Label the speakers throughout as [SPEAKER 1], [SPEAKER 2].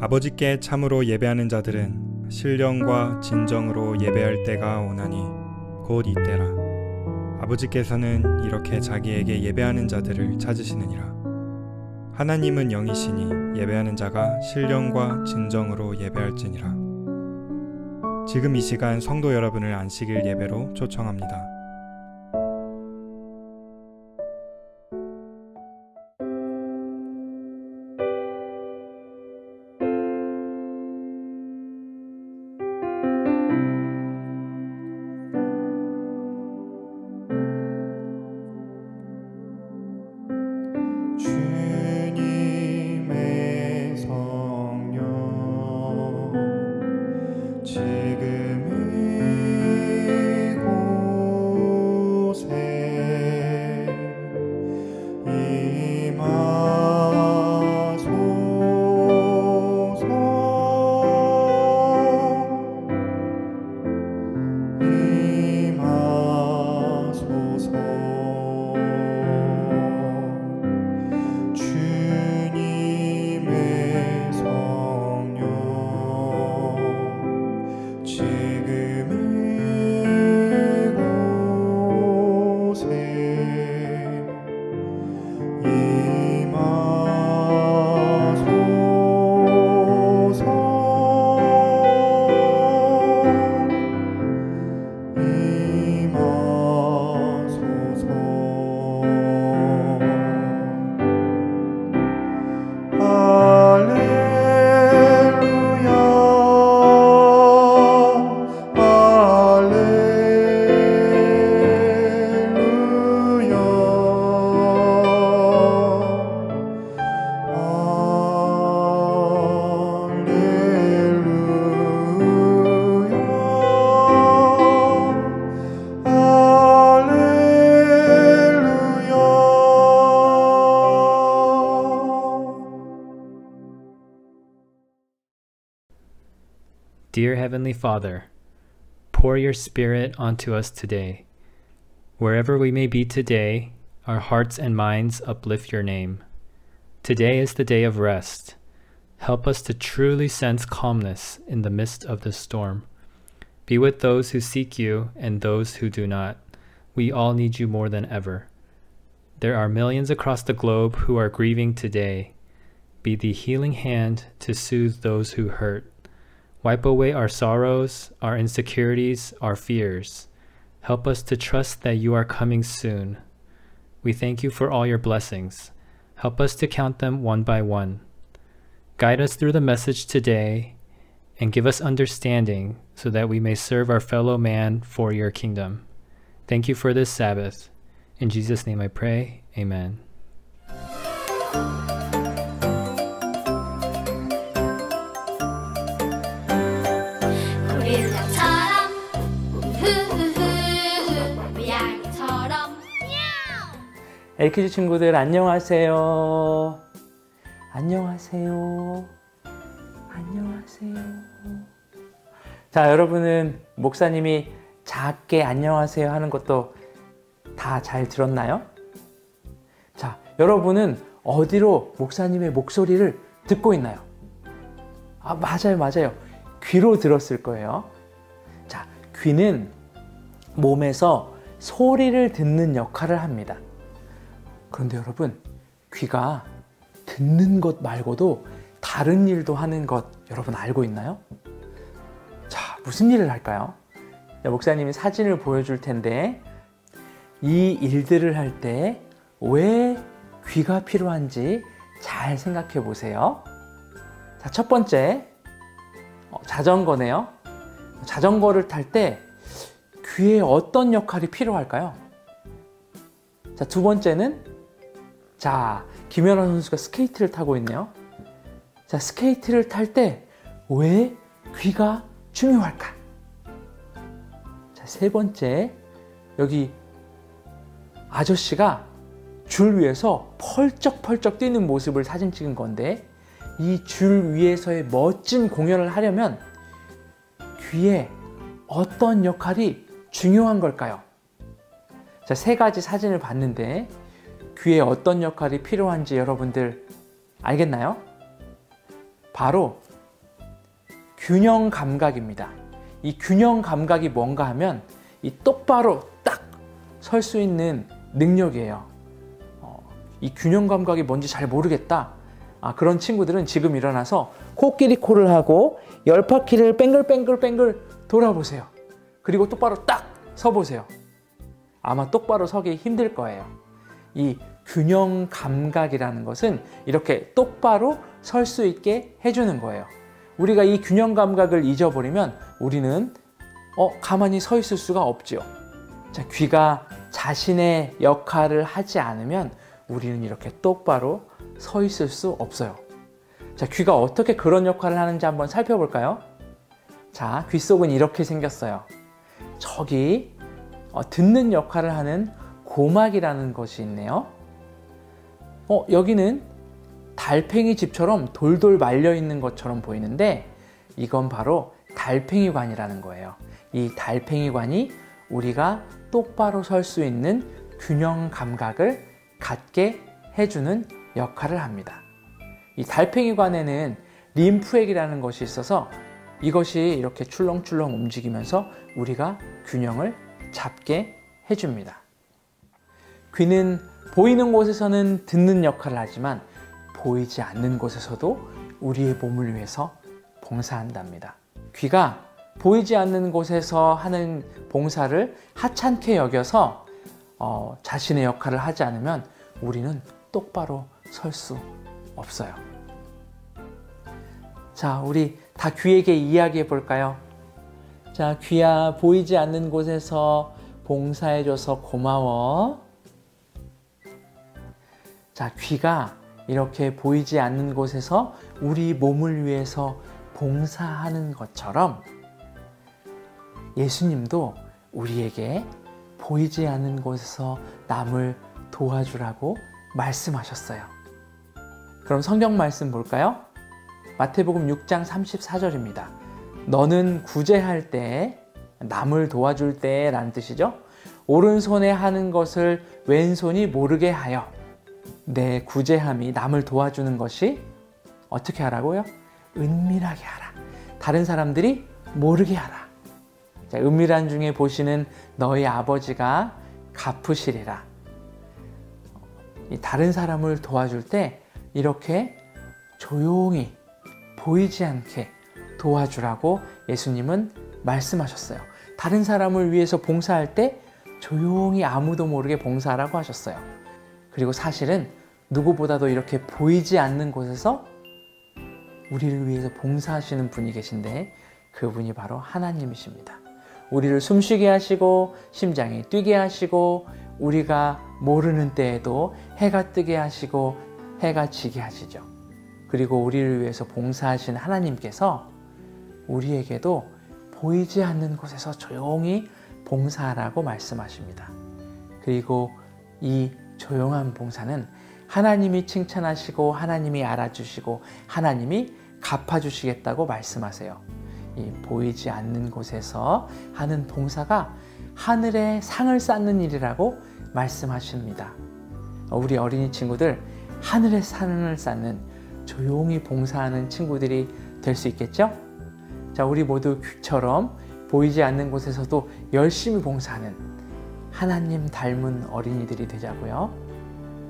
[SPEAKER 1] 아버지께 참으로 예배하는 자들은 신령과 진정으로 예배할 때가 오나니 곧 이때라. 아버지께서는 이렇게 자기에게 예배하는 자들을 찾으시느니라. 하나님은 영이시니 예배하는 자가 신령과 진정으로 예배할지니라. 지금 이 시간 성도 여러분을 안식일 예배로 초청합니다.
[SPEAKER 2] Dear Heavenly Father, pour your Spirit onto us today. Wherever we may be today, our hearts and minds uplift your name. Today is the day of rest. Help us to truly sense calmness in the midst of the storm. Be with those who seek you and those who do not. We all need you more than ever. There are millions across the globe who are grieving today. Be the healing hand to soothe those who hurt. Wipe away our sorrows, our insecurities, our fears. Help us to trust that you are coming soon. We thank you for all your blessings. Help us to count them one by one. Guide us through the message today and give us understanding so that we may serve our fellow man for your kingdom. Thank you for this Sabbath. In Jesus' name I pray. Amen.
[SPEAKER 3] LKG 친구들 안녕하세요. 안녕하세요. 안녕하세요. 자, 여러분은 목사님이 작게 안녕하세요 하는 것도 다 잘 들었나요? 자, 여러분은 어디로 목사님의 목소리를 듣고 있나요? 아, 맞아요. 귀로 들었을 거예요. 자, 귀는 몸에서 소리를 듣는 역할을 합니다. 그런데 여러분, 귀가 듣는 것 말고도 다른 일도 하는 것 여러분 알고 있나요? 자, 무슨 일을 할까요? 목사님이 사진을 보여줄 텐데 이 일들을 할 때 왜 귀가 필요한지 잘 생각해 보세요. 자, 첫 번째, 자전거네요. 자전거를 탈 때 귀에 어떤 역할이 필요할까요? 자, 두 번째는, 자, 김연아 선수가 스케이트를 타고 있네요. 자, 스케이트를 탈 때 왜 귀가 중요할까? 자, 세 번째, 여기 아저씨가 줄 위에서 펄쩍펄쩍 뛰는 모습을 사진 찍은 건데, 이 줄 위에서의 멋진 공연을 하려면 귀에 어떤 역할이 중요한 걸까요? 자, 세 가지 사진을 봤는데 귀에 어떤 역할이 필요한지 여러분들 알겠나요? 바로 균형 감각입니다. 이 균형 감각이 뭔가 하면 이 똑바로 딱 설 수 있는 능력이에요. 이 균형 감각이 뭔지 잘 모르겠다. 그런 친구들은 지금 일어나서 코끼리 코를 하고 10바퀴를 뱅글뱅글 돌아보세요. 그리고 똑바로 딱 서보세요. 아마 똑바로 서기 힘들 거예요. 이 균형 감각이라는 것은 이렇게 똑바로 설 수 있게 해주는 거예요. 우리가 이 균형 감각을 잊어버리면 우리는 가만히 서 있을 수가 없죠. 자, 귀가 자신의 역할을 하지 않으면 우리는 이렇게 똑바로 서 있을 수 없어요. 자, 귀가 어떻게 그런 역할을 하는지 한번 살펴볼까요? 자, 귀 속은 이렇게 생겼어요. 저기 듣는 역할을 하는 고막이라는 것이 있네요. 여기는 달팽이 집처럼 돌돌 말려 있는 것처럼 보이는데 이건 바로 달팽이관이라는 거예요. 이 달팽이관이 우리가 똑바로 설 수 있는 균형 감각을 갖게 해주는 역할을 합니다. 이 달팽이관에는 림프액이라는 것이 있어서 이것이 이렇게 출렁출렁 움직이면서 우리가 균형을 잡게 해줍니다. 귀는 보이는 곳에서는 듣는 역할을 하지만 보이지 않는 곳에서도 우리의 몸을 위해서 봉사한답니다. 귀가 보이지 않는 곳에서 하는 봉사를 하찮게 여겨서 자신의 역할을 하지 않으면 우리는 똑바로 설 수 없어요. 자, 우리 다 귀에게 이야기해 볼까요? 자, 귀야, 보이지 않는 곳에서 봉사해줘서 고마워. 자, 귀가 이렇게 보이지 않는 곳에서 우리 몸을 위해서 봉사하는 것처럼 예수님도 우리에게 보이지 않는 곳에서 남을 도와주라고 말씀하셨어요. 그럼 성경 말씀 볼까요? 마태복음 6장 34절입니다. 너는 구제할 때, 남을 도와줄 때 라는 뜻이죠. 오른손에 하는 것을 왼손이 모르게 하여 내 구제함이 남을 도와주는 것이 어떻게 하라고요? 은밀하게 하라. 다른 사람들이 모르게 하라. 자, 은밀한 중에 보시는 너희 아버지가 갚으시리라. 다른 사람을 도와줄 때 이렇게 조용히 보이지 않게 도와주라고 예수님은 말씀하셨어요. 다른 사람을 위해서 봉사할 때 조용히 아무도 모르게 봉사하라고 하셨어요. 그리고 사실은 누구보다도 이렇게 보이지 않는 곳에서 우리를 위해서 봉사하시는 분이 계신데 그분이 바로 하나님이십니다. 우리를 숨쉬게 하시고 심장이 뛰게 하시고 우리가 모르는 때에도 해가 뜨게 하시고 해가 지게 하시죠. 그리고 우리를 위해서 봉사하신 하나님께서 우리에게도 보이지 않는 곳에서 조용히 봉사하라고 말씀하십니다. 그리고 이 조용한 봉사는 하나님이 칭찬하시고 하나님이 알아주시고 하나님이 갚아주시겠다고 말씀하세요. 이 보이지 않는 곳에서 하는 봉사가 하늘에 상을 쌓는 일이라고 말씀하십니다. 우리 어린이 친구들 하늘에 상을 쌓는 조용히 봉사하는 친구들이 될 수 있겠죠? 자, 우리 모두 귀처럼 보이지 않는 곳에서도 열심히 봉사하는 하나님 닮은 어린이들이 되자고요.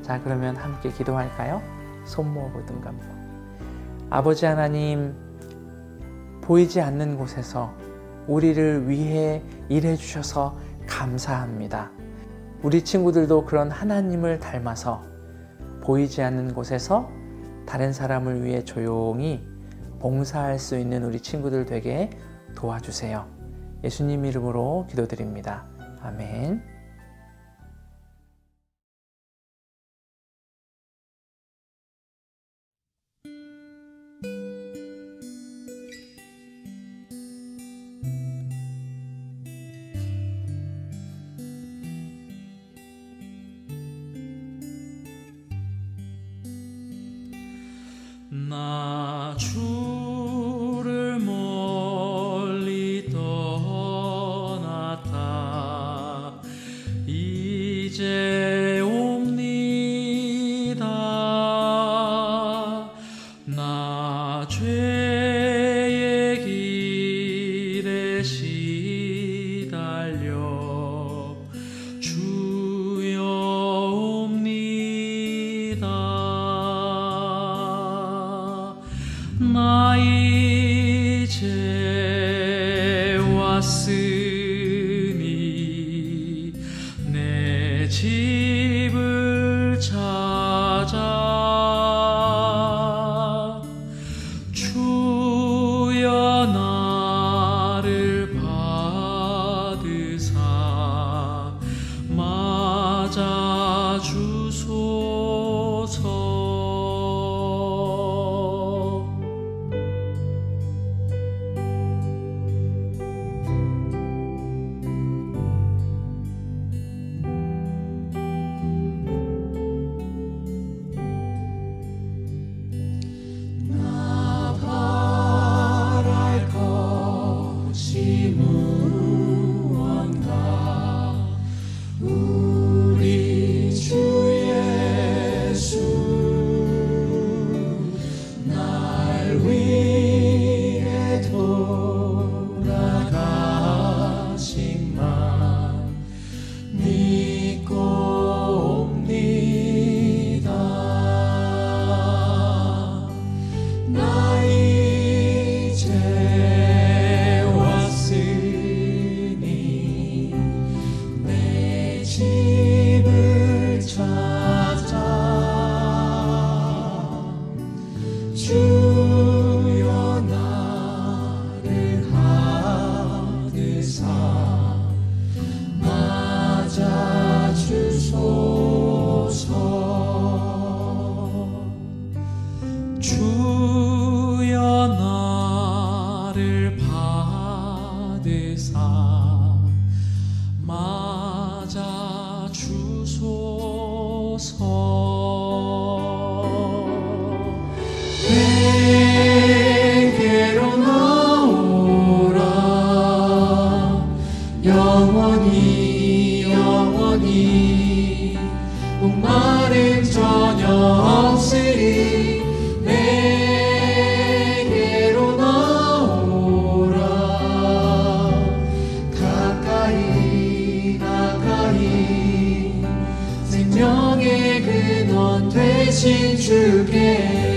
[SPEAKER 3] 자, 그러면 함께 기도할까요? 손 모으고 눈 감고. 아버지 하나님, 보이지 않는 곳에서 우리를 위해 일해 주셔서 감사합니다. 우리 친구들도 그런 하나님을 닮아서 보이지 않는 곳에서 다른 사람을 위해 조용히 봉사할 수 있는 우리 친구들 되게 도와주세요. 예수님 이름으로 기도드립니다. 아멘.
[SPEAKER 4] 나 주를 멀리 떠났다 이제 옵니다. 나 죄의 길 달려 주여 옵니다. 나 이제 왔으니 내 집을 찾아 주여 나를 받으사 맞아 주소서. 주여 나를 받으사 맞아 주소서. 내게로 나오라 영원히 영원히 목마름 전혀 없으리. 내게로 나오라 가까이 가까이 생명의 근원 되신 주께.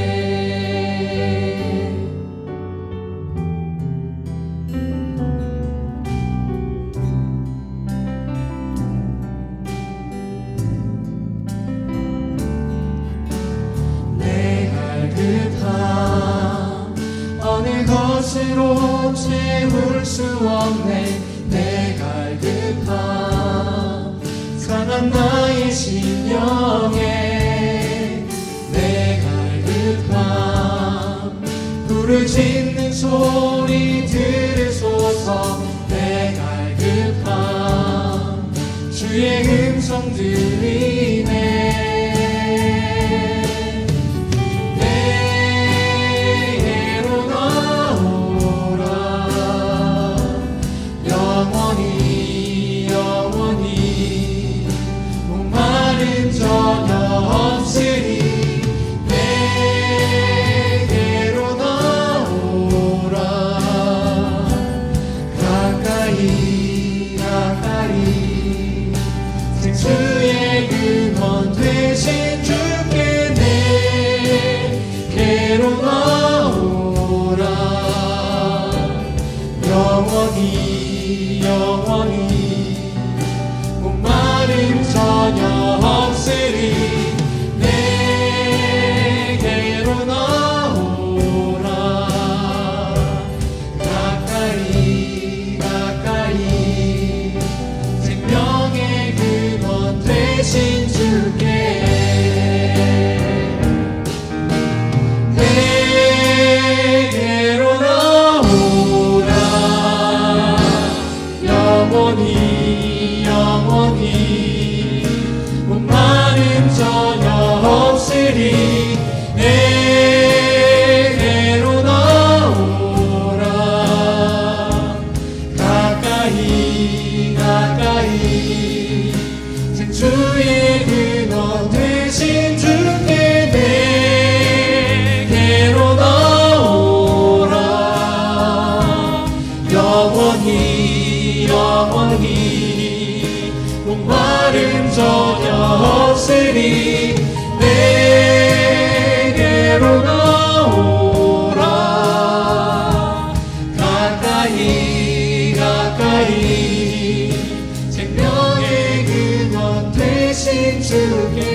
[SPEAKER 4] 어느 것으로 채울 수 없네. 내 갈급함 상한 나의 심령에 내 갈급함 부르짖는 소리 들으소서. 내 갈급함 주의 음성 들리네. 전혀 없으리. 내게로 나오라 가까이 가까이 생수의 근원 되신 주께. 내게로 나오라 영원히 영원히 목마름 전혀 없으리. 내게로 나오라 가까이 가까이 생명의 근원 되신 주께. 내게로 나오라 영원히 영원히 목마름 전혀 없으리. 내게로 나오라 가까이 가까이 생수의 근원 되신 주께. 내게로 나오라 영원히 영원히 목마름 전혀 없으니 내게로 나오라. 가까이 가까이 생명의 근원 되신 주께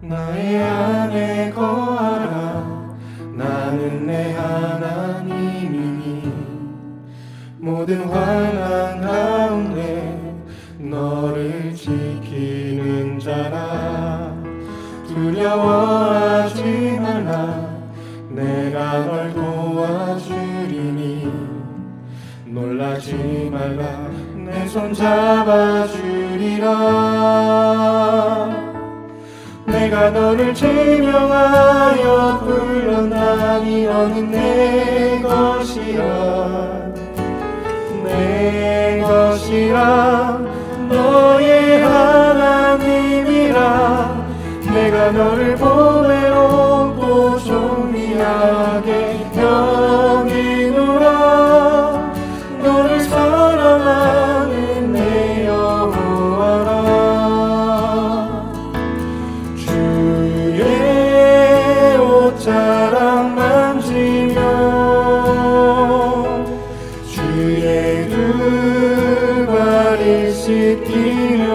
[SPEAKER 1] 나의 안에 거하라. 나는 내 하나님이니 모든 환난 가운데 너를 지키는 자라. 두려워하지 말라. 내가 널 도와주리니 놀라지 말라. 내 손 잡아주리라. 내가 너를 제명하여 불렀나니 너는 내 것이라. 내 것이라. 너의 하나님이라. 내가 너를 보배롭고 존귀하게 여기노라. 너를 사랑하는 내 여호와라. 옷자락 만지며 주의 두 발을 씻기며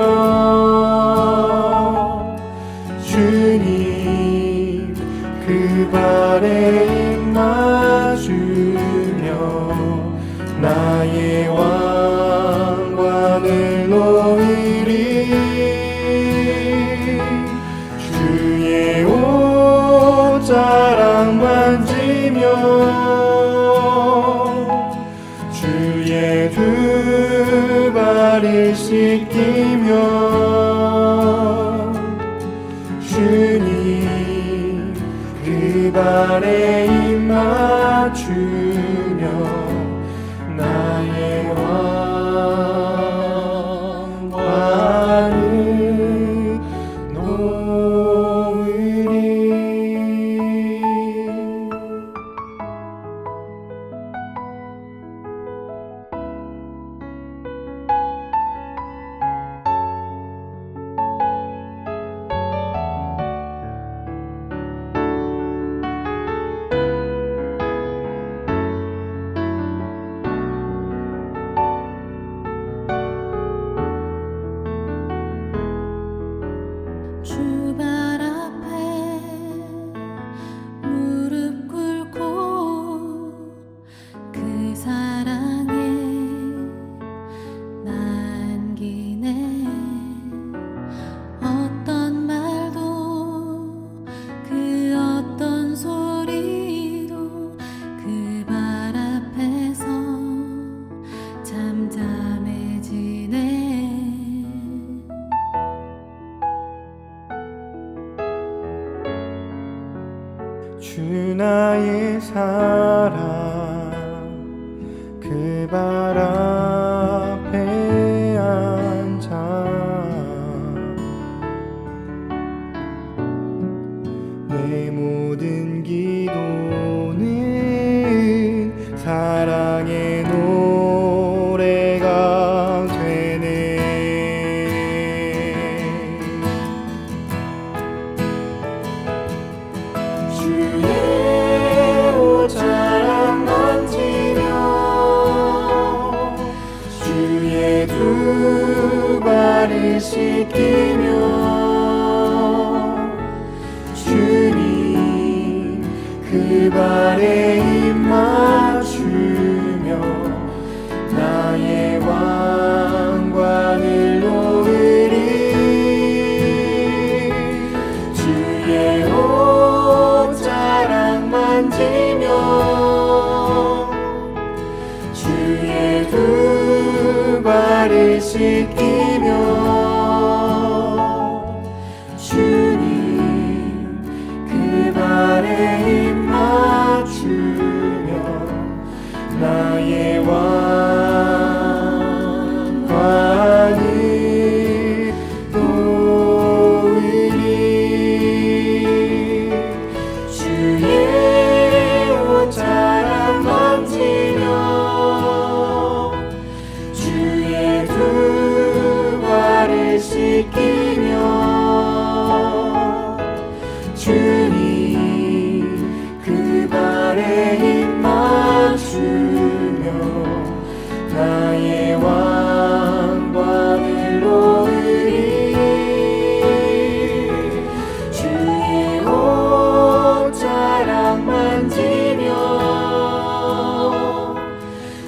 [SPEAKER 1] 주님 그 발에 입 맞추며 나의 왕관을 놓으리. 주의 옷자락 만지며 주의 두 발을 씻기며 주님 그 발에 입 맞추며 나의 왕관을 놓으리.
[SPEAKER 5] 주발 앞에 무릎 꿇고 그 사랑에 남기네. 어떤 말도 그 어떤 소리도 그 발 앞에서 잠잠해지네.
[SPEAKER 1] 주 나의 사랑 그 발 앞에 앉아 내 모든 기도는 사랑의 노래가 되네. 주의 옷자락 만지며 주의 두 발을 씻기며 주님 그 발에 입 맞추며 나의 왕관을 놓으리. 주의 옷자락 만지며 발을 씻기며 주님 그 발에 힘 맞추며 나의 왕관을 놓으리 주의 옷자락 만지며 주의 두 발을 씻기며 주님 그 발에 힘 맞추며 나의 왕관을 놓으리 주의 옷자락 만지며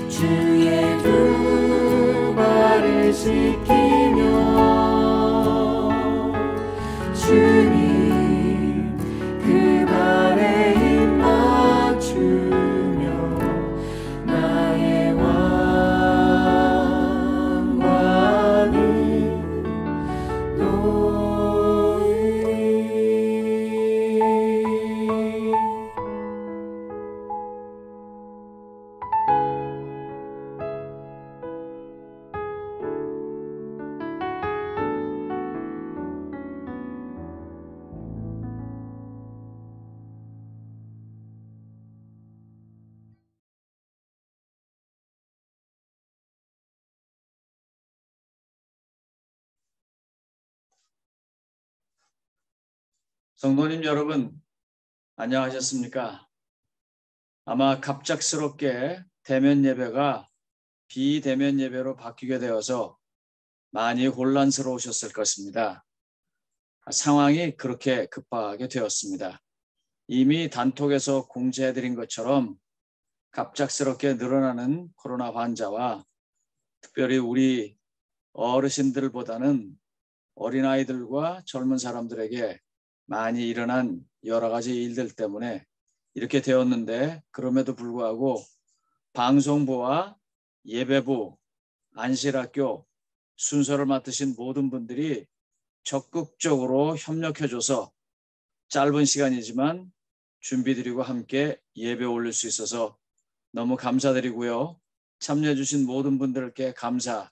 [SPEAKER 1] 주의 두 발을 씻기며 주님 그 발에 힘 맞추며 나의 왕관을 놓으리.
[SPEAKER 6] 성도님 여러분, 안녕하셨습니까? 아마 갑작스럽게 대면 예배가 비대면 예배로 바뀌게 되어서 많이 혼란스러우셨을 것입니다. 상황이 그렇게 급박하게 되었습니다. 이미 단톡에서 공지해드린 것처럼 갑작스럽게 늘어나는 코로나 환자와 특별히 우리 어르신들보다는 어린아이들과 젊은 사람들에게 많이 일어난 여러 가지 일들 때문에 이렇게 되었는데, 그럼에도 불구하고 방송부와 예배부, 안실학교 순서를 맡으신 모든 분들이 적극적으로 협력해줘서 짧은 시간이지만 준비드리고 함께 예배 올릴 수 있어서 너무 감사드리고요. 참여해주신 모든 분들께 감사,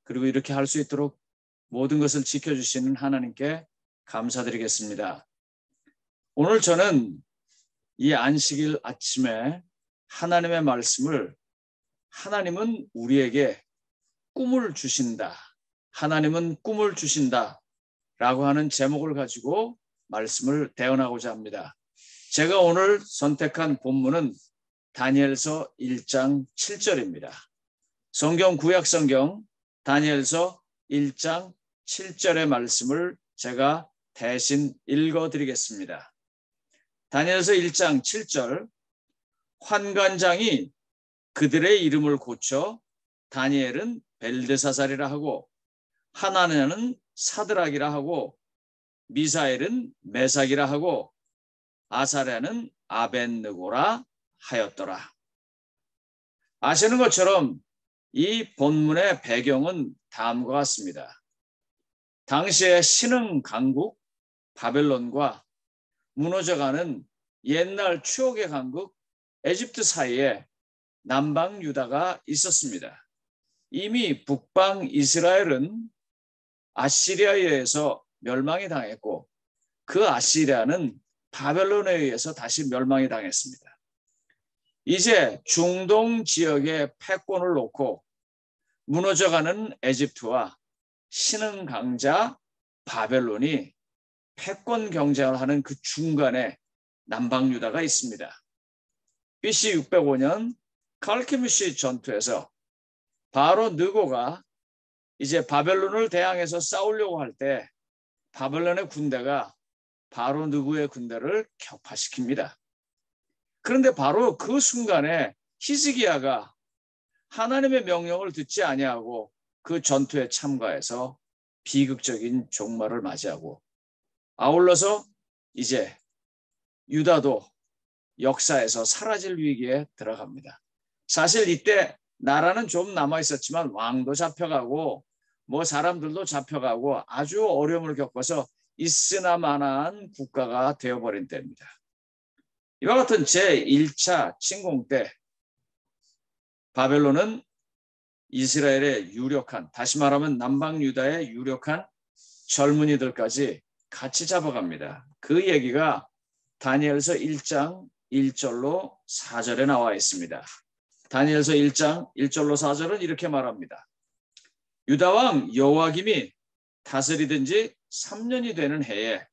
[SPEAKER 6] 그리고 이렇게 할 수 있도록 모든 것을 지켜주시는 하나님께 감사드리겠습니다. 오늘 저는 이 안식일 아침에 하나님의 말씀을 하나님은 우리에게 꿈을 주신다, 하나님은 꿈을 주신다 라고 하는 제목을 가지고 말씀을 대언하고자 합니다. 제가 오늘 선택한 본문은 다니엘서 1장 7절입니다. 성경 구약성경 다니엘서 1장 7절의 말씀을 제가 대신 읽어드리겠습니다. 다니엘서 1장 7절, 환관장이 그들의 이름을 고쳐 다니엘은 벨드사살이라 하고 하나냐는 사드락이라 하고 미사엘은 메삭이라 하고 아사랴는 아벤느고라 하였더라. 아시는 것처럼 이 본문의 배경은 다음과 같습니다. 당시의 신흥 강국 바벨론과 무너져가는 옛날 추억의 강국 에집트 사이에 남방 유다가 있었습니다. 이미 북방 이스라엘은 아시리아에 의해서 멸망이 당했고 그 아시리아는 바벨론에 의해서 다시 멸망이 당했습니다. 이제 중동 지역의 패권을 놓고 무너져가는 에집트와 신흥 강자 바벨론이 패권 경쟁을 하는 그 중간에 남방 유다가 있습니다. BC 605년 칼케미시 전투에서 바로 느고가 이제 바벨론을 대항해서 싸우려고 할 때 바벨론의 군대가 바로 느고의 군대를 격파시킵니다. 그런데 바로 그 순간에 히스기야가 하나님의 명령을 듣지 아니하고 그 전투에 참가해서 비극적인 종말을 맞이하고 아울러서 이제 유다도 역사에서 사라질 위기에 들어갑니다. 사실 이때 나라는 좀 남아 있었지만 왕도 잡혀가고 뭐 사람들도 잡혀가고 아주 어려움을 겪어서 있으나마나한 국가가 되어버린 때입니다. 이와 같은 제1차 침공 때 바벨론은 이스라엘의 유력한, 다시 말하면 남방 유다의 유력한 젊은이들까지 같이 잡아갑니다. 그 얘기가 다니엘서 1장 1절로 4절에 나와 있습니다. 다니엘서 1장 1절로 4절은 이렇게 말합니다. 유다왕 여호와김이 다스리던 지 3년이 되는 해에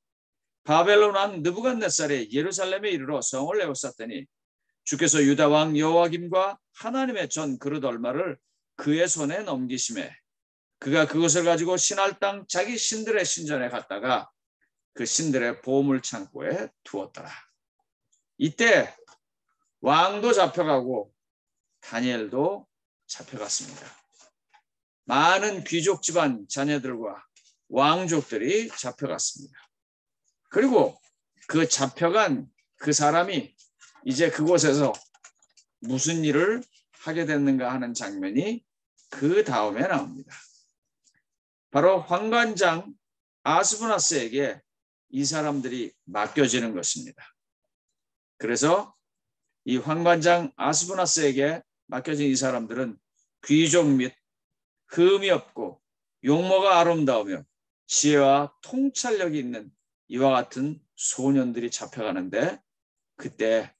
[SPEAKER 6] 바벨론 왕 느부갓네살이 예루살렘에 이르러 성을 에워쌌더니 주께서 유다왕 여호와김과 하나님의 전 그릇 얼마를 그의 손에 넘기심에 그가 그것을 가지고 신할 땅 자기 신들의 신전에 갔다가 그 신들의 보물 창고에 두었더라. 이때 왕도 잡혀가고 다니엘도 잡혀갔습니다. 많은 귀족 집안 자녀들과 왕족들이 잡혀갔습니다. 그리고 그 잡혀간 그 사람이 이제 그곳에서 무슨 일을 하게 됐는가 하는 장면이 그 다음에 나옵니다. 바로 환관장 아스부나스에게 이 사람들이 맡겨지는 것입니다. 그래서 이 환관장 아스부나스에게 맡겨진 이 사람들은 귀족 및 흠이 없고 용모가 아름다우며 지혜와 통찰력이 있는 이와 같은 소년들이 잡혀가는데 그때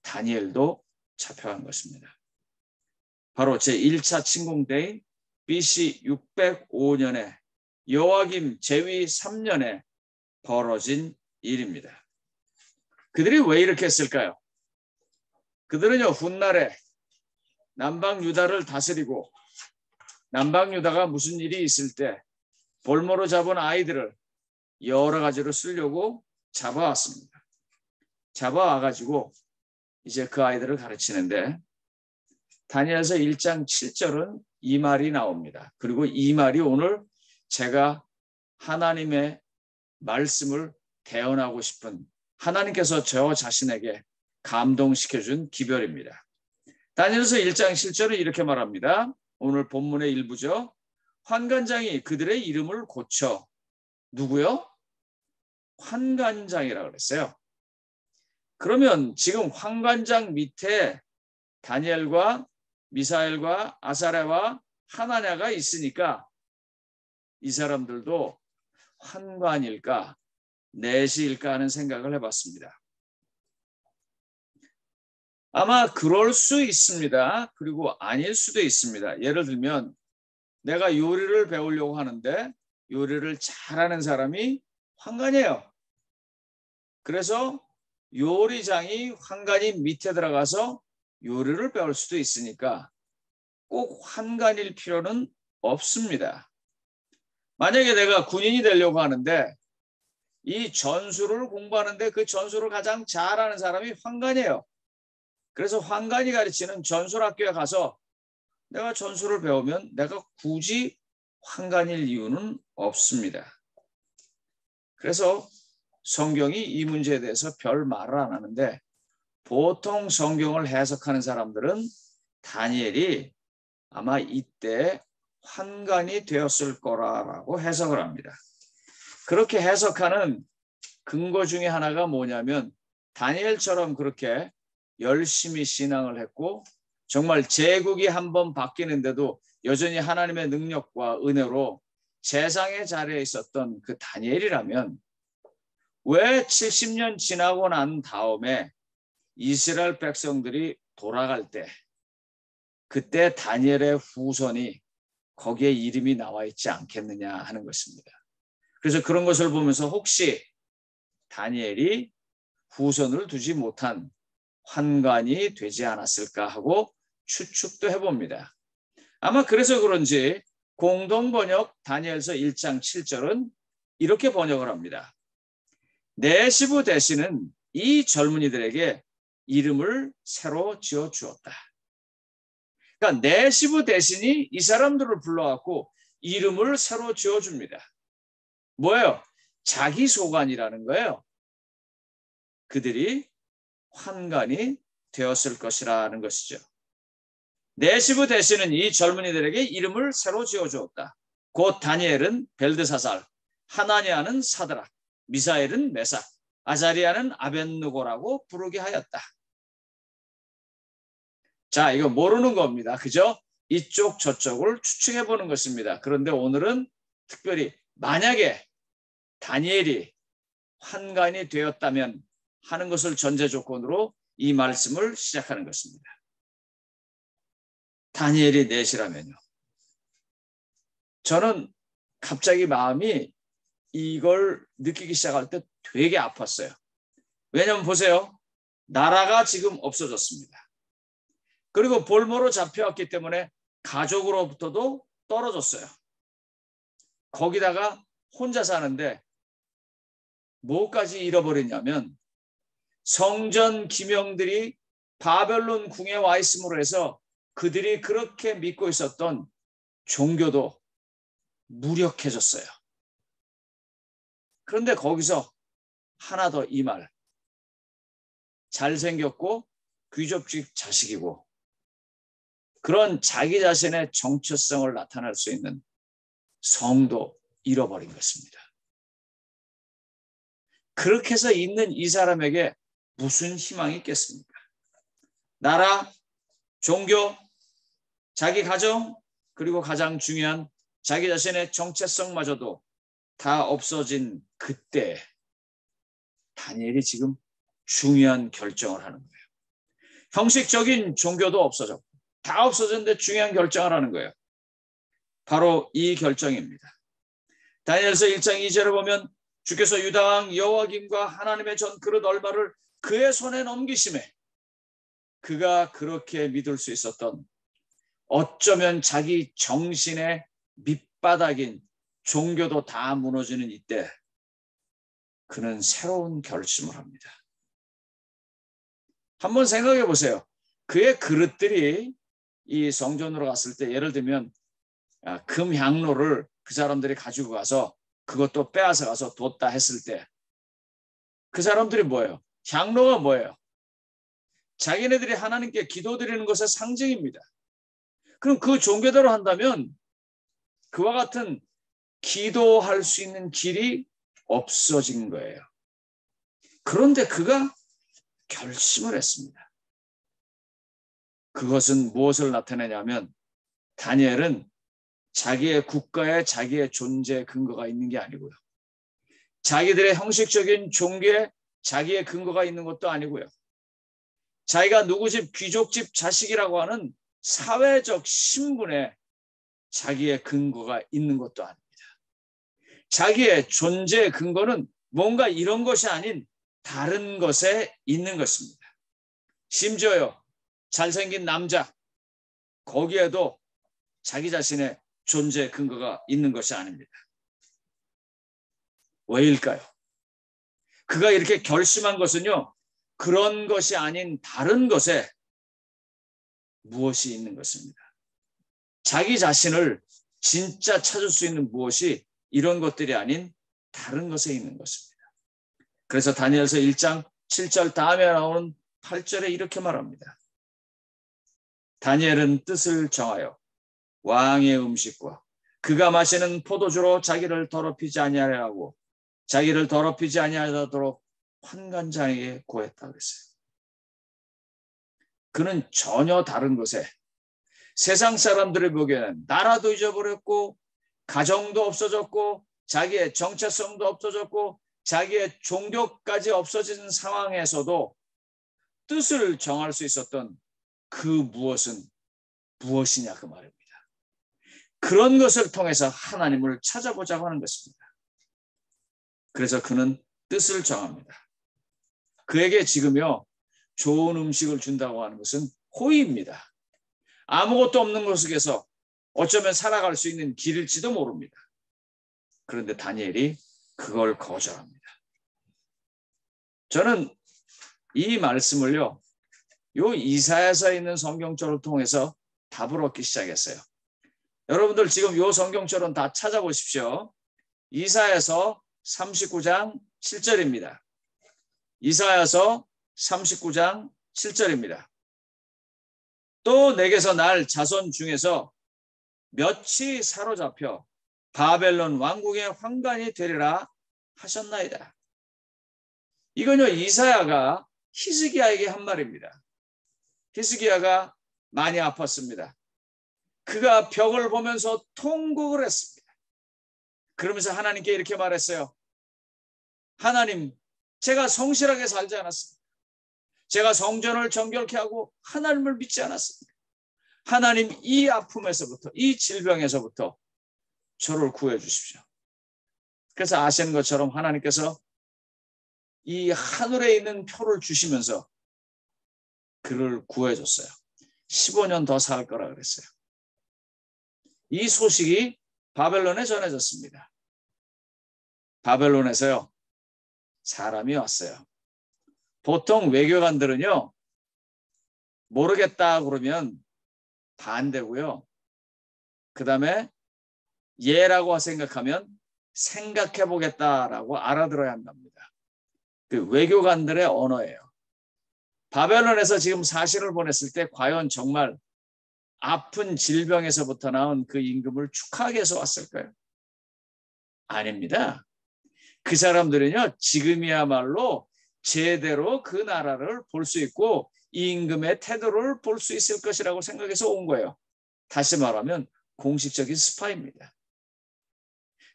[SPEAKER 6] 다니엘도 잡혀간 것입니다. 바로 제1차 침공 때인 BC 605년에 여호와김 제위 3년에 벌어진 일입니다. 그들이 왜 이렇게 했을까요? 그들은요, 훗날에 남방 유다를 다스리고 남방 유다가 무슨 일이 있을 때 볼모로 잡은 아이들을 여러 가지로 쓰려고 잡아왔습니다. 잡아와가지고 이제 그 아이들을 가르치는데 다니엘서 1장 7절은 이 말이 나옵니다. 그리고 이 말이 오늘 제가 하나님의 말씀을 대언하고 싶은 하나님께서 저 자신에게 감동시켜준 기별입니다. 다니엘서 1장 7절은 이렇게 말합니다. 오늘 본문의 일부죠. 환관장이 그들의 이름을 고쳐 누구요? 환관장이라고 그랬어요. 그러면 지금 환관장 밑에 다니엘과 미사엘과 아사랴와 하나냐가 있으니까 이 사람들도 환관일까 내시일까 하는 생각을 해봤습니다. 아마 그럴 수 있습니다. 그리고 아닐 수도 있습니다. 예를 들면 내가 요리를 배우려고 하는데 요리를 잘하는 사람이 환관이에요. 그래서 요리장이 환관이 밑에 들어가서 요리를 배울 수도 있으니까 꼭 환관일 필요는 없습니다. 만약에 내가 군인이 되려고 하는데 이 전술을 공부하는데 그 전술을 가장 잘하는 사람이 환관이에요. 그래서 환관이 가르치는 전술학교에 가서 내가 전술을 배우면 내가 굳이 환관일 이유는 없습니다. 그래서 성경이 이 문제에 대해서 별 말을 안 하는데 보통 성경을 해석하는 사람들은 다니엘이 아마 이때 환관이 되었을 거라고 해석을 합니다. 그렇게 해석하는 근거 중에 하나가 뭐냐면 다니엘처럼 그렇게 열심히 신앙을 했고 정말 제국이 한번 바뀌는데도 여전히 하나님의 능력과 은혜로 재상의 자리에 있었던 그 다니엘이라면 왜 70년 지나고 난 다음에 이스라엘 백성들이 돌아갈 때 그때 다니엘의 후손이 거기에 이름이 나와 있지 않겠느냐 하는 것입니다. 그래서 그런 것을 보면서 혹시 다니엘이 후손을 두지 못한 환관이 되지 않았을까 하고 추측도 해봅니다. 아마 그래서 그런지 공동번역 다니엘서 1장 7절은 이렇게 번역을 합니다. 네시부 대신은 이 젊은이들에게 이름을 새로 지어 주었다. 그러니까 네시부 대신이 이 사람들을 불러갖고 이름을 새로 지어줍니다. 뭐예요? 자기소관이라는 거예요. 그들이 환관이 되었을 것이라는 것이죠. 네시브 대신은 이 젊은이들에게 이름을 새로 지어주었다. 곧 다니엘은 벨드사살, 하나니아는 사드락, 미사엘은 메삭, 아자리아는 아벤누고라고 부르게 하였다. 자, 이거 모르는 겁니다. 그죠? 이쪽 저쪽을 추측해 보는 것입니다. 그런데 오늘은 특별히 만약에 다니엘이 환관이 되었다면 하는 것을 전제 조건으로 이 말씀을 시작하는 것입니다. 다니엘이 넷이라면요. 저는 갑자기 마음이 이걸 느끼기 시작할 때 되게 아팠어요. 왜냐하면 보세요. 나라가 지금 없어졌습니다. 그리고 볼모로 잡혀왔기 때문에 가족으로부터도 떨어졌어요. 거기다가 혼자 사는데 뭐까지 잃어버렸냐면 성전 기명들이 바벨론 궁에 와 있음으로 해서 그들이 그렇게 믿고 있었던 종교도 무력해졌어요. 그런데 거기서 하나 더 이 말. 잘생겼고 귀족집 자식이고 그런 자기 자신의 정체성을 나타낼 수 있는 성도 잃어버린 것입니다. 그렇게 해서 있는 이 사람에게 무슨 희망이 있겠습니까? 나라, 종교, 자기 가정, 그리고 가장 중요한 자기 자신의 정체성마저도 다 없어진 그때 다니엘이 지금 중요한 결정을 하는 거예요. 형식적인 종교도 없어졌고 다 없어졌는데 중요한 결정을 하는 거예요. 바로 이 결정입니다. 다니엘서 1장 2절을 보면 주께서 유다 왕 여호야김과 하나님의 전 그릇 얼마를 그의 손에 넘기심에 그가 그렇게 믿을 수 있었던 어쩌면 자기 정신의 밑바닥인 종교도 다 무너지는 이때 그는 새로운 결심을 합니다. 한번 생각해 보세요. 그의 그릇들이 이 성전으로 갔을 때 예를 들면 금 향로를 그 사람들이 가지고 가서 그것도 빼앗아 가서 뒀다 했을 때 그 사람들이 뭐예요? 향로가 뭐예요? 자기네들이 하나님께 기도드리는 것의 상징입니다. 그럼 그 종교대로 한다면 그와 같은 기도할 수 있는 길이 없어진 거예요. 그런데 그가 결심을 했습니다. 그것은 무엇을 나타내냐면 다니엘은 자기의 국가에 자기의 존재 근거가 있는 게 아니고요. 자기들의 형식적인 종교에 자기의 근거가 있는 것도 아니고요. 자기가 누구 집 귀족집 자식이라고 하는 사회적 신분에 자기의 근거가 있는 것도 아닙니다. 자기의 존재의 근거는 뭔가 이런 것이 아닌 다른 것에 있는 것입니다. 심지어요, 잘생긴 남자, 거기에도 자기 자신의 존재 근거가 있는 것이 아닙니다. 왜일까요? 그가 이렇게 결심한 것은요, 그런 것이 아닌 다른 것에 무엇이 있는 것입니다. 자기 자신을 진짜 찾을 수 있는 무엇이 이런 것들이 아닌 다른 것에 있는 것입니다. 그래서 다니엘서 1장 7절 다음에 나오는 8절에 이렇게 말합니다. 다니엘은 뜻을 정하여 왕의 음식과 그가 마시는 포도주로 자기를 더럽히지 아니하려고 자기를 더럽히지 아니하도록 환관장에게 고했다 그랬어요. 그는 전혀 다른 것에 세상 사람들을 보기에는 나라도 잊어버렸고 가정도 없어졌고 자기의 정체성도 없어졌고 자기의 종교까지 없어진 상황에서도 뜻을 정할 수 있었던 그 무엇은 무엇이냐 그 말입니다. 그런 것을 통해서 하나님을 찾아보자고 하는 것입니다. 그래서 그는 뜻을 정합니다. 그에게 지금요 좋은 음식을 준다고 하는 것은 호의입니다. 아무것도 없는 곳에서 어쩌면 살아갈 수 있는 길일지도 모릅니다. 그런데 다니엘이 그걸 거절합니다. 저는 이 말씀을요, 요 이사야서에 있는 성경절을 통해서 답을 얻기 시작했어요. 여러분들 지금 요 성경절은 다 찾아보십시오. 이사야서 39장 7절입니다. 이사야서 39장 7절입니다. 또 내게서 날 자손 중에서 몇이 사로잡혀 바벨론 왕궁의 환관이 되리라 하셨나이다. 이건요, 이사야가 히스기야에게 한 말입니다. 히스기야가 많이 아팠습니다. 그가 벽을 보면서 통곡을 했습니다. 그러면서 하나님께 이렇게 말했어요. 하나님, 제가 성실하게 살지 않았습니다. 제가 성전을 정결케 하고 하나님을 믿지 않았습니다. 하나님, 이 아픔에서부터, 이 질병에서부터 저를 구해 주십시오. 그래서 아시는 것처럼 하나님께서 이 하늘에 있는 표를 주시면서 그를 구해줬어요. 15년 더 살 거라 그랬어요. 이 소식이 바벨론에 전해졌습니다. 바벨론에서요, 사람이 왔어요. 보통 외교관들은요, 모르겠다 그러면 반대고요. 그 다음에 예라고 생각하면 생각해 보겠다라고 알아들어야 한답니다. 그 외교관들의 언어예요. 바벨론에서 지금 사신을 보냈을 때 과연 정말 아픈 질병에서부터 나온 그 임금을 축하하기 위해서 왔을까요? 아닙니다. 그 사람들은요, 지금이야말로 제대로 그 나라를 볼 수 있고 이 임금의 태도를 볼 수 있을 것이라고 생각해서 온 거예요. 다시 말하면 공식적인 스파입니다.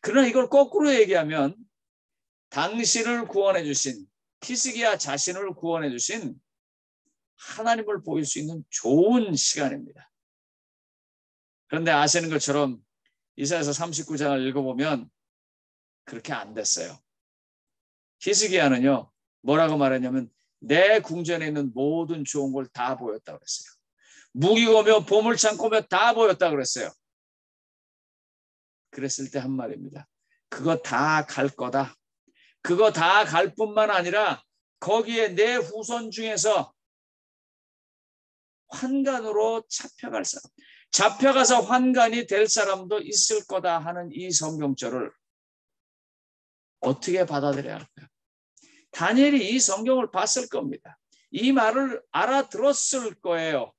[SPEAKER 6] 그러나 이걸 거꾸로 얘기하면 당신을 구원해 주신, 히스기야 자신을 구원해 주신 하나님을 보일 수 있는 좋은 시간입니다. 그런데 아시는 것처럼 이사야서 39장을 읽어보면 그렇게 안 됐어요. 히스기야는요, 뭐라고 말했냐면 내 궁전에 있는 모든 좋은 걸 다 보였다고 그랬어요. 무기고며 보물창고며 다 보였다고 그랬어요. 그랬을 때 한 말입니다. 그거 다 갈 거다. 그거 다 갈 뿐만 아니라 거기에 내 후손 중에서 환관으로 잡혀갈 사람, 잡혀가서 환관이 될 사람도 있을 거다 하는 이 성경절을 어떻게 받아들여야 할까요? 다니엘이 이 성경을 봤을 겁니다. 이 말을 알아들었을 거예요.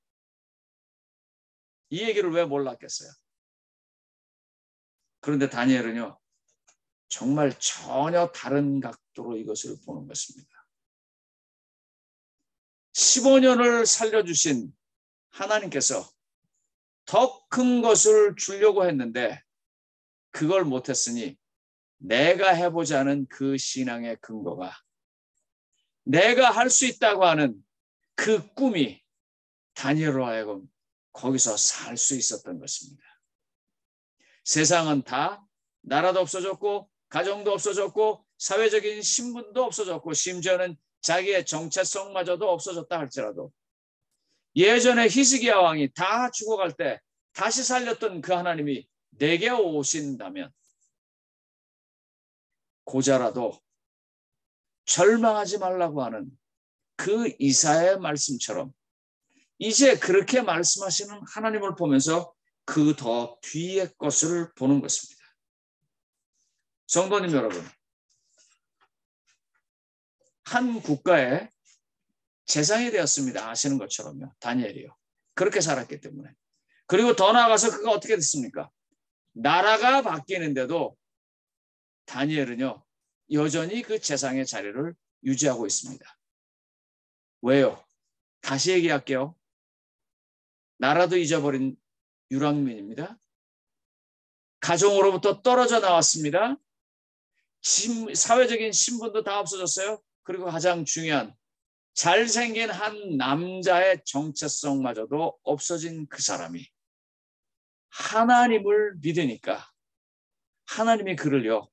[SPEAKER 6] 이 얘기를 왜 몰랐겠어요? 그런데 다니엘은요, 정말 전혀 다른 각도로 이것을 보는 것입니다. 15년을 살려주신 하나님께서 더 큰 것을 주려고 했는데 그걸 못했으니 내가 해보자는 그 신앙의 근거가, 내가 할 수 있다고 하는 그 꿈이 다니엘로 하여금 거기서 살 수 있었던 것입니다. 세상은 다 나라도 없어졌고 가정도 없어졌고 사회적인 신분도 없어졌고 심지어는 자기의 정체성마저도 없어졌다 할지라도 예전에 히스기야 왕이 다 죽어갈 때 다시 살렸던 그 하나님이 내게 오신다면 고자라도 절망하지 말라고 하는 그 이사야의 말씀처럼 이제 그렇게 말씀하시는 하나님을 보면서 그 더 뒤의 것을 보는 것입니다. 성도님 여러분, 한 국가의 재상이 되었습니다. 아시는 것처럼요. 다니엘이요. 그렇게 살았기 때문에. 그리고 더 나아가서 그가 어떻게 됐습니까? 나라가 바뀌는데도 다니엘은요, 여전히 그 재상의 자리를 유지하고 있습니다. 왜요? 다시 얘기할게요. 나라도 잊어버린 유랑민입니다. 가정으로부터 떨어져 나왔습니다. 사회적인 신분도 다 없어졌어요. 그리고 가장 중요한 잘생긴 한 남자의 정체성마저도 없어진 그 사람이 하나님을 믿으니까 하나님이 그를요,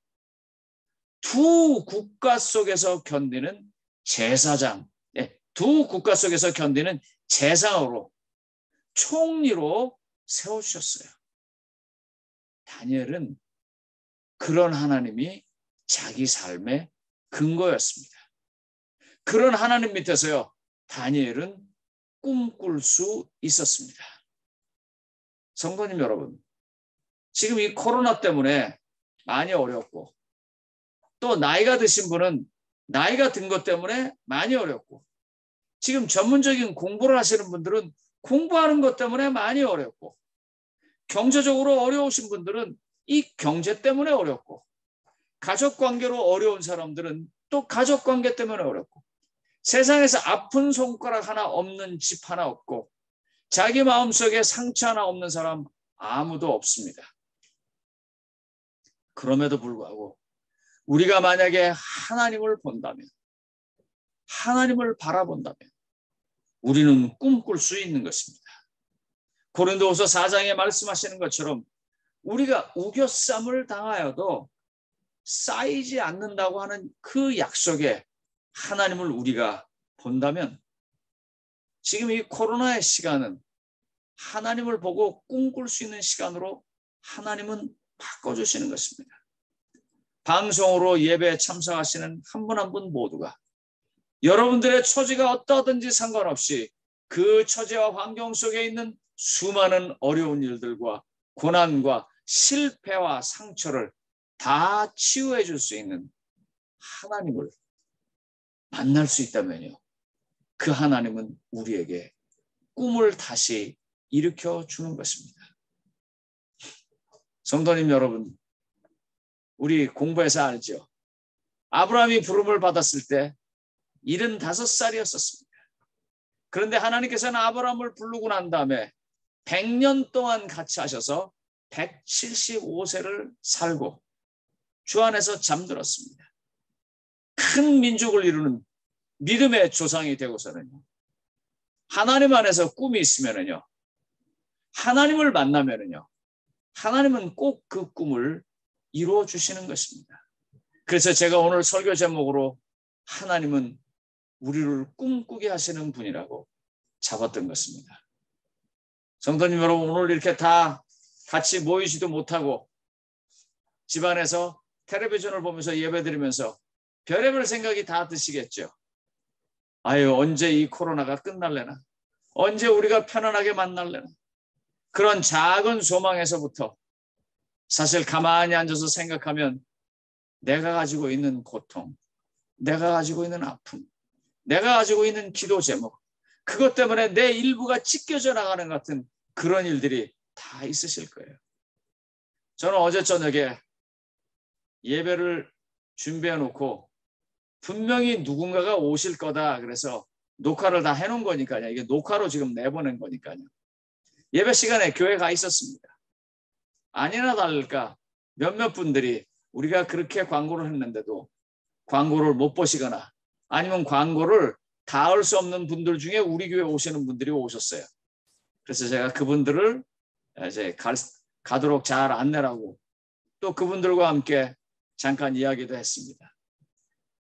[SPEAKER 6] 두 국가 속에서 견디는 제사장, 두 국가 속에서 견디는 제상으로, 총리로 세워주셨어요. 다니엘은 그런 하나님이 자기 삶의 근거였습니다. 그런 하나님 밑에서요, 다니엘은 꿈꿀 수 있었습니다. 성도님 여러분, 지금 이 코로나 때문에 많이 어렵고 또 나이가 드신 분은 나이가 든 것 때문에 많이 어렵고 지금 전문적인 공부를 하시는 분들은 공부하는 것 때문에 많이 어렵고, 경제적으로 어려우신 분들은 이 경제 때문에 어렵고, 가족 관계로 어려운 사람들은 또 가족 관계 때문에 어렵고, 세상에서 아픈 손가락 하나 없는 집 하나 없고, 자기 마음속에 상처 하나 없는 사람 아무도 없습니다. 그럼에도 불구하고 우리가 만약에 하나님을 본다면, 하나님을 바라본다면 우리는 꿈꿀 수 있는 것입니다. 고린도후서 4장에 말씀하시는 것처럼 우리가 우겨쌈을 당하여도 쌓이지 않는다고 하는 그 약속에 하나님을 우리가 본다면, 지금 이 코로나의 시간은 하나님을 보고 꿈꿀 수 있는 시간으로 하나님은 바꿔주시는 것입니다. 방송으로 예배에 참석하시는 한 분 한 분 모두가 여러분들의 처지가 어떠하든지 상관없이 그 처지와 환경 속에 있는 수많은 어려운 일들과 고난과 실패와 상처를 다 치유해 줄 수 있는 하나님을 만날 수 있다면요, 그 하나님은 우리에게 꿈을 다시 일으켜 주는 것입니다. 성도님 여러분, 우리 공부해서 알죠? 아브라함이 부름을 받았을 때 75살이었었습니다. 그런데 하나님께서는 아브라함을 부르고 난 다음에 100년 동안 같이 하셔서 175세를 살고 주 안에서 잠들었습니다. 큰 민족을 이루는 믿음의 조상이 되고서는요, 하나님 안에서 꿈이 있으면은요, 하나님을 만나면은요, 하나님은 꼭 그 꿈을 이루어 주시는 것입니다. 그래서 제가 오늘 설교 제목으로 하나님은 우리를 꿈꾸게 하시는 분이라고 잡았던 것입니다. 성도님 여러분, 오늘 이렇게 다 같이 모이지도 못하고 집안에서 텔레비전을 보면서 예배드리면서 별의별 생각이 다 드시겠죠. 아유, 언제 이 코로나가 끝날래나, 언제 우리가 편안하게 만날래나, 그런 작은 소망에서부터 사실 가만히 앉아서 생각하면 내가 가지고 있는 고통, 내가 가지고 있는 아픔, 내가 가지고 있는 기도 제목, 그것 때문에 내 일부가 찢겨져 나가는 것 같은 그런 일들이 다 있으실 거예요. 저는 어제 저녁에 예배를 준비해 놓고 분명히 누군가가 오실 거다 그래서 녹화를 다 해놓은 거니까요. 이게 녹화로 지금 내보낸 거니까요. 예배 시간에 교회 가 있었습니다. 아니나 다를까 몇몇 분들이 우리가 그렇게 광고를 했는데도 광고를 못 보시거나 아니면 광고를 닿을 수 없는 분들 중에 우리 교회 오시는 분들이 오셨어요. 그래서 제가 그분들을 이제 가도록 잘 안내라고 또 그분들과 함께 잠깐 이야기도 했습니다.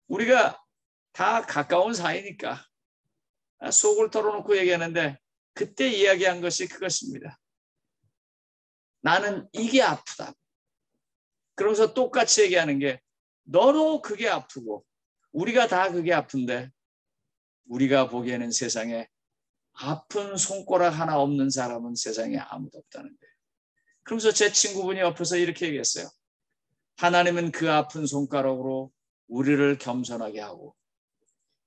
[SPEAKER 6] 우리가 다 가까운 사이니까 속을 털어놓고 얘기하는데 그때 이야기한 것이 그것입니다. 나는 이게 아프다. 그러면서 똑같이 얘기하는 게 너도 그게 아프고 우리가 다 그게 아픈데 우리가 보기에는 세상에 아픈 손가락 하나 없는 사람은 세상에 아무도 없다는데. 그러면서 제 친구분이 옆에서 이렇게 얘기했어요. 하나님은 그 아픈 손가락으로 우리를 겸손하게 하고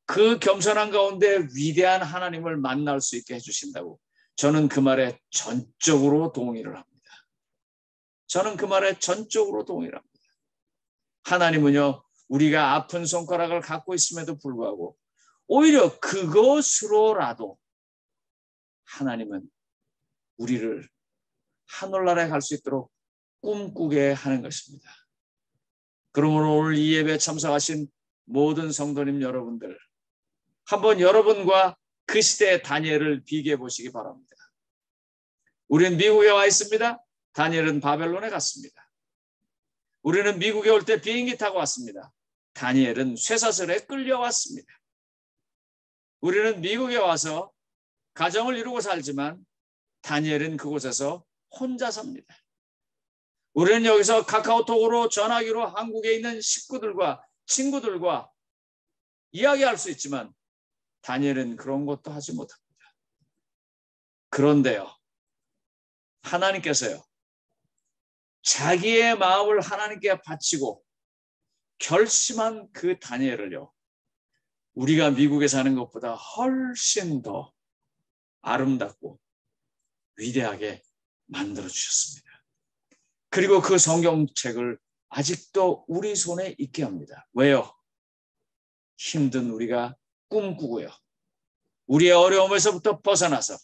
[SPEAKER 6] 그 겸손한 가운데 위대한 하나님을 만날 수 있게 해주신다고. 저는 그 말에 전적으로 동의를 합니다. 저는 그 말에 전적으로 동의를 합니다. 하나님은요, 우리가 아픈 손가락을 갖고 있음에도 불구하고 오히려 그것으로라도 하나님은 우리를 하늘나라에 갈 수 있도록 꿈꾸게 하는 것입니다. 그러므로 오늘 이 예배에 참석하신 모든 성도님 여러분들, 한번 여러분과 그 시대의 다니엘을 비교해 보시기 바랍니다. 우리는 미국에 와 있습니다. 다니엘은 바벨론에 갔습니다. 우리는 미국에 올 때 비행기 타고 왔습니다. 다니엘은 쇠사슬에 끌려왔습니다. 우리는 미국에 와서 가정을 이루고 살지만 다니엘은 그곳에서 혼자 삽니다. 우리는 여기서 카카오톡으로 전화기로 한국에 있는 식구들과 친구들과 이야기할 수 있지만 다니엘은 그런 것도 하지 못합니다. 그런데요, 하나님께서요, 자기의 마음을 하나님께 바치고 결심한 그 다니엘을요, 우리가 미국에 사는 것보다 훨씬 더 아름답고 위대하게 만들어 주셨습니다. 그리고 그 성경책을 아직도 우리 손에 있게 합니다. 왜요? 힘든 우리가 꿈꾸고요. 우리의 어려움에서부터 벗어나서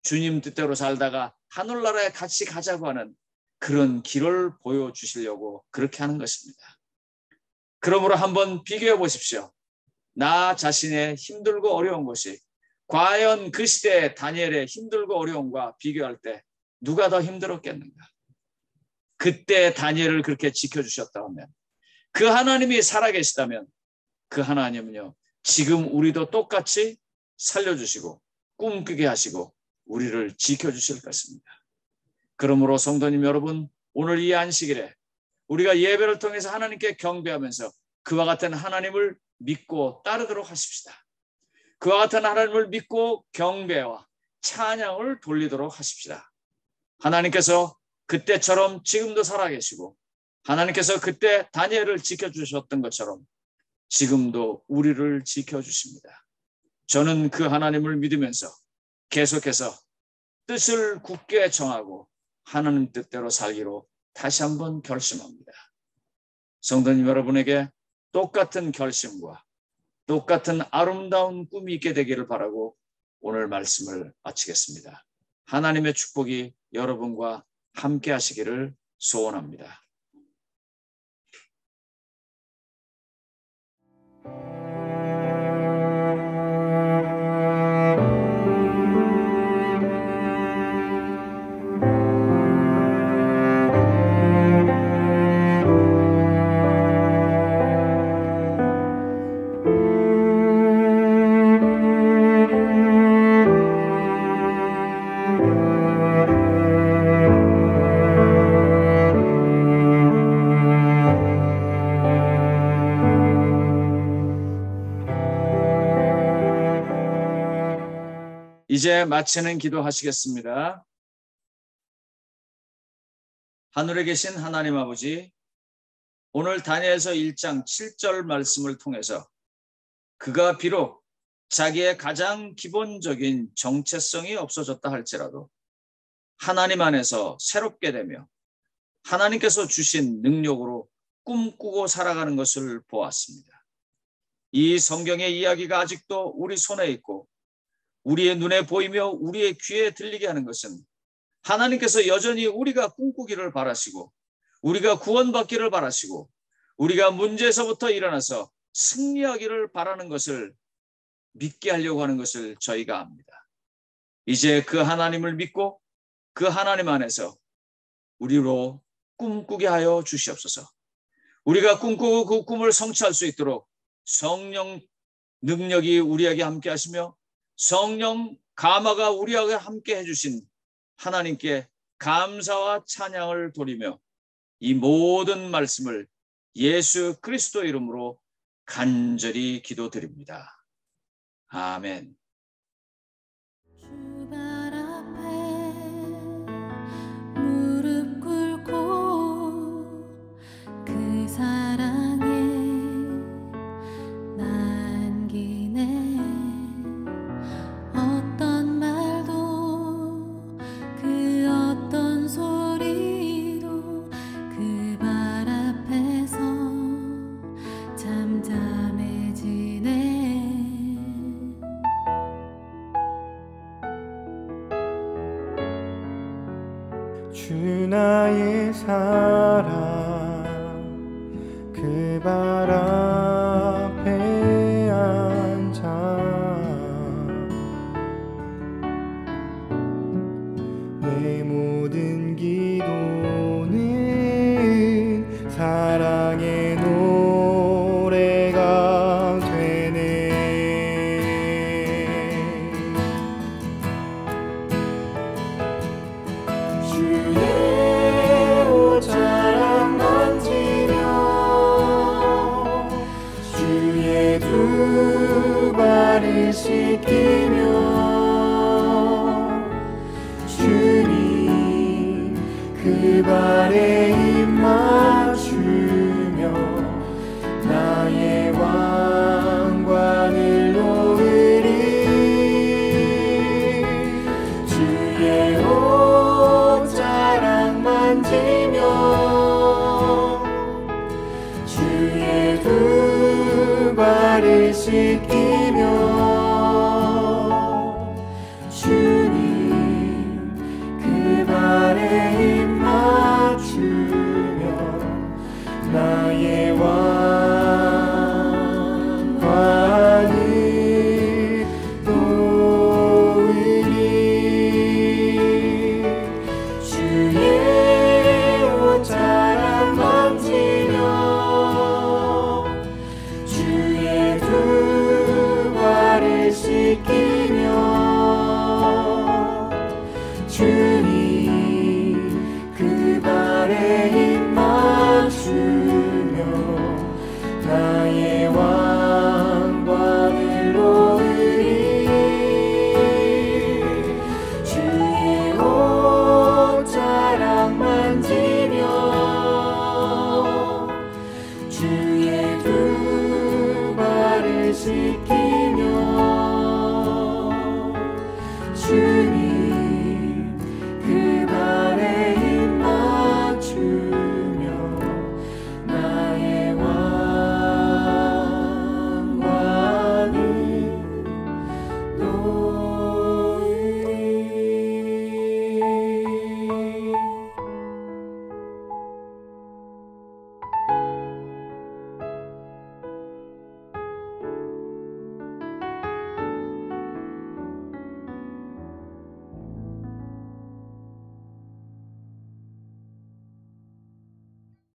[SPEAKER 6] 주님 뜻대로 살다가 하늘나라에 같이 가자고 하는 그런 길을 보여주시려고 그렇게 하는 것입니다. 그러므로 한번 비교해 보십시오. 나 자신의 힘들고 어려운 것이 과연 그 시대의 다니엘의 힘들고 어려움과 비교할 때 누가 더 힘들었겠는가? 그때 다니엘을 그렇게 지켜주셨다면, 그 하나님이 살아계시다면 그 하나님은요, 지금 우리도 똑같이 살려주시고 꿈꾸게 하시고 우리를 지켜주실 것입니다. 그러므로 성도님 여러분, 오늘 이 안식일에 우리가 예배를 통해서 하나님께 경배하면서 그와 같은 하나님을 믿고 따르도록 하십시다. 그와 같은 하나님을 믿고 경배와 찬양을 돌리도록 하십시다. 하나님께서 그때처럼 지금도 살아계시고 하나님께서 그때 다니엘을 지켜주셨던 것처럼 지금도 우리를 지켜주십니다. 저는 그 하나님을 믿으면서 계속해서 뜻을 굳게 정하고 하나님 뜻대로 살기로 다시 한번 결심합니다. 성도님 여러분에게 똑같은 결심과 똑같은 아름다운 꿈이 있게 되기를 바라고 오늘 말씀을 마치겠습니다. 하나님의 축복이 여러분과 함께 하시기를 소원합니다. 이제 마치는 기도하시겠습니다. 하늘에 계신 하나님 아버지, 오늘 다니엘서 1장 7절 말씀을 통해서 그가 비록 자기의 가장 기본적인 정체성이 없어졌다 할지라도 하나님 안에서 새롭게 되며 하나님께서 주신 능력으로 꿈꾸고 살아가는 것을 보았습니다. 이 성경의 이야기가 아직도 우리 손에 있고 우리의 눈에 보이며 우리의 귀에 들리게 하는 것은 하나님께서 여전히 우리가 꿈꾸기를 바라시고 우리가 구원받기를 바라시고 우리가 문제에서부터 일어나서 승리하기를 바라는 것을 믿게 하려고 하는 것을 저희가 압니다. 이제 그 하나님을 믿고 그 하나님 안에서 우리로 꿈꾸게 하여 주시옵소서. 우리가 꿈꾸고 그 꿈을 성취할 수 있도록 성령 능력이 우리에게 함께 하시며 성령 감화가 우리에게 함께 해주신 하나님께 감사와 찬양을 돌리며 이 모든 말씀을 예수 그리스도 이름으로 간절히 기도드립니다. 아멘.
[SPEAKER 5] 주 발 앞에 무릎 꿇고 그 사랑에 남기네. 어떤 말도 그 어떤 소리도 그 발 앞에서 잠잠해지네.
[SPEAKER 1] 주 나의 사랑 그 발 앞에 앉아 내 모든 기도는 사랑의 노래가 되네. 주의 옷자락 만지며 주의 두 발을 씻기며 주님 그 발에 입 맞추며 나의 왕관을 놓으리. 씻기